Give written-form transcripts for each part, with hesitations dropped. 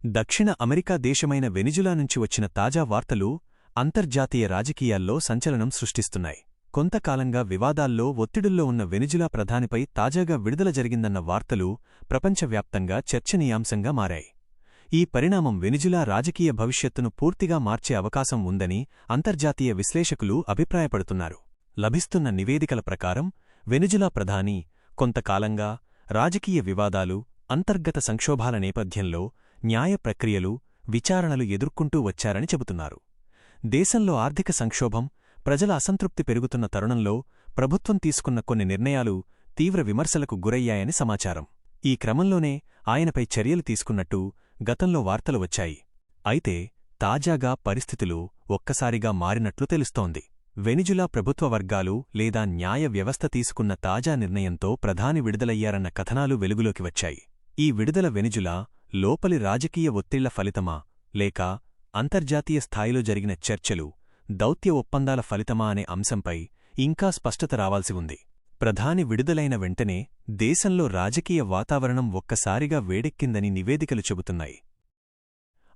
దక్షిణ అమెరికా దేశమైన వెనిజులా నుంచి వచ్చిన తాజా వార్తలు అంతర్జాతీయ రాజకీయాల్లో సంచలనం సృష్టిస్తున్నాయి. కొంతకాలంగా వివాదాల్లో ఒత్తిడుల్లో ఉన్న వెనిజులా ప్రధానిపై తాజాగా విడుదల జరిగిందన్న వార్తలు ప్రపంచవ్యాప్తంగా చర్చనీయాంశంగా మారాయి. ఈ పరిణామం వెనిజులా రాజకీయ భవిష్యత్తును పూర్తిగా మార్చే అవకాశం ఉందని అంతర్జాతీయ విశ్లేషకులు అభిప్రాయపడుతున్నారు. లభిస్తున్న నివేదికల ప్రకారం వెనిజులా ప్రధాని కొంతకాలంగా రాజకీయ వివాదాలు, అంతర్గత సంక్షోభాల నేపథ్యంలో న్యాయ ప్రక్రియలు, విచారణలు ఎదుర్కొంటూ వచ్చారని చెబుతున్నారు. దేశంలో ఆర్థిక సంక్షోభం, ప్రజల అసంతృప్తి పెరుగుతున్న తరుణంలో ప్రభుత్వం తీసుకున్న కొన్ని నిర్ణయాలు తీవ్ర విమర్శలకు గురయ్యాయని సమాచారం. ఈ క్రమంలోనే ఆయనపై చర్యలు తీసుకున్నట్టు గతంలో వార్తలు వచ్చాయి. అయితే తాజాగా పరిస్థితులు ఒక్కసారిగా మారినట్లు తెలుస్తోంది. వెనిజులా ప్రభుత్వ వర్గాలు లేదా న్యాయ వ్యవస్థ తీసుకున్న తాజా నిర్ణయంతో ప్రధాని విడుదలయ్యారన్న కథనాలు వెలుగులోకి వచ్చాయి. ఈ విడుదల వెనిజులా లోపలి రాజకీయ ఒత్తిళ్ల ఫలితమా, లేక అంతర్జాతీయ స్థాయిలో జరిగిన చర్చలు, దౌత్య ఒప్పందాల ఫలితమా అనే అంశంపై ఇంకా స్పష్టత రావాల్సి ఉంది. ప్రధాని విడుదలైన వెంటనే దేశంలో రాజకీయ వాతావరణం ఒక్కసారిగా వేడెక్కిందని నివేదికలు చెబుతున్నాయి.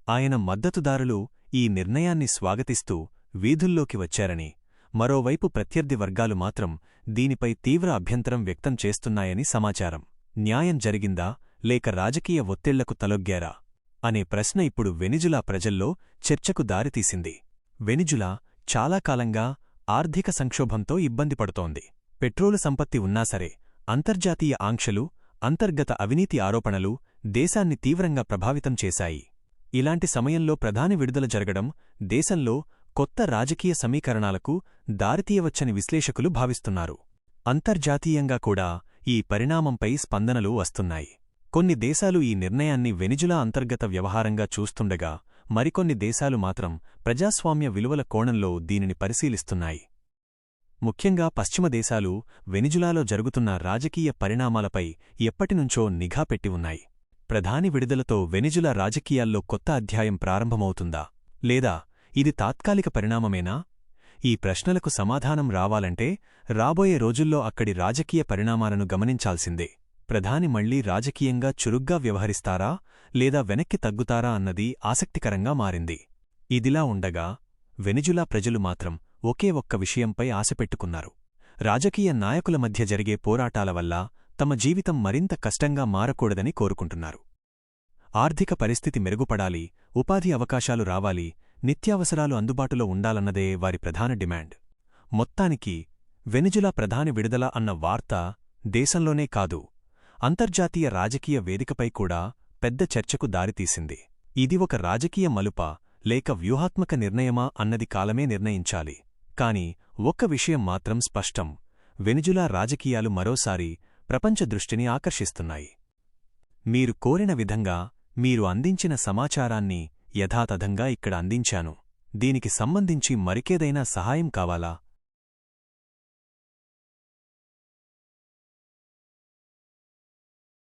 ఆయన మద్దతుదారులు ఈ నిర్ణయాన్ని స్వాగతిస్తూ వీధుల్లోకి వచ్చారని, మరోవైపు ప్రత్యర్థి వర్గాలు మాత్రం దీనిపై తీవ్ర అభ్యంతరం వ్యక్తం చేస్తున్నాయని సమాచారం. న్యాయం జరిగిందా లేక రాజకీయ ఒత్తిళ్లకు తలొగ్గారా అనే ప్రశ్న ఇప్పుడు వెనిజులా ప్రజల్లో చర్చకు దారితీసింది. వెనిజులా చాలా కాలంగా ఆర్థిక సంక్షోభంతో ఇబ్బంది పడుతోంది. పెట్రోలు సంపత్తి ఉన్నాసరే అంతర్జాతీయ ఆంక్షలు, అంతర్గత అవినీతి ఆరోపణలు దేశాన్ని తీవ్రంగా ప్రభావితం చేశాయి. ఇలాంటి సమయంలో ప్రధాని విడుదల జరగడం దేశంలో కొత్త రాజకీయ సమీకరణాలకు దారితీయవచ్చని విశ్లేషకులు భావిస్తున్నారు. అంతర్జాతీయంగా కూడా ఈ పరిణామంపై స్పందనలు వస్తున్నాయి. కొన్ని దేశాలు ఈ నిర్ణయాన్ని వెనిజులా అంతర్గత వ్యవహారంగా చూస్తుండగా, మరికొన్ని దేశాలు మాత్రం ప్రజాస్వామ్య విలువల కోణంలో దీనిని పరిశీలిస్తున్నాయి. ముఖ్యంగా పశ్చిమ దేశాలు వెనిజులాలో జరుగుతున్న రాజకీయ పరిణామాలపై ఎప్పటినుంచో నిఘా పెట్టి ఉన్నాయి. ప్రధాని విడుదలతో వెనిజులా రాజకీయాల్లో కొత్త అధ్యాయం ప్రారంభమవుతుందా, లేదా ఇది తాత్కాలిక పరిణామమేనా? ఈ ప్రశ్నలకు సమాధానం రావాలంటే రాబోయే రోజుల్లో అక్కడి రాజకీయ పరిణామాలను గమనించాల్సిందే. ప్రధాని మళ్లీ రాజకీయంగా చురుగ్గా వ్యవహరిస్తారా లేదా వెనక్కి తగ్గుతారా అన్నది ఆసక్తికరంగా మారింది. ఇదిలా ఉండగా వెనిజులా ప్రజలు మాత్రం ఒకే ఒక్క విషయంపై ఆశపెట్టుకున్నారు. రాజకీయ నాయకుల మధ్య జరిగే పోరాటాల వల్ల తమ జీవితం మరింత కష్టంగా మారకూడదని కోరుకుంటున్నారు. ఆర్థిక పరిస్థితి మెరుగుపడాలి, ఉపాధి అవకాశాలు రావాలి, నిత్యావసరాలు అందుబాటులో ఉండాలన్నదే వారి ప్రధాన డిమాండ్. మొత్తానికి వెనిజులా ప్రధాని విడుదల అన్న వార్త దేశంలోనే కాదు, అంతర్జాతీయ రాజకీయ వేదికపై కూడా పెద్ద చర్చకు దారితీసింది. ఇది ఒక రాజకీయ మలుపా లేక వ్యూహాత్మక నిర్ణయమా అన్నది కాలమే నిర్ణయించాలి. కాని ఒక్క విషయం మాత్రం స్పష్టం: వెనిజులా రాజకీయాలు మరోసారి ప్రపంచ దృష్టిని ఆకర్షిస్తున్నాయి. మీరు కోరిన విధంగా మీరు అందించిన సమాచారాన్ని యథాతథంగా ఇక్కడ అందించాను. దీనికి సంబంధించి మరికేదైనా సహాయం కావాలా?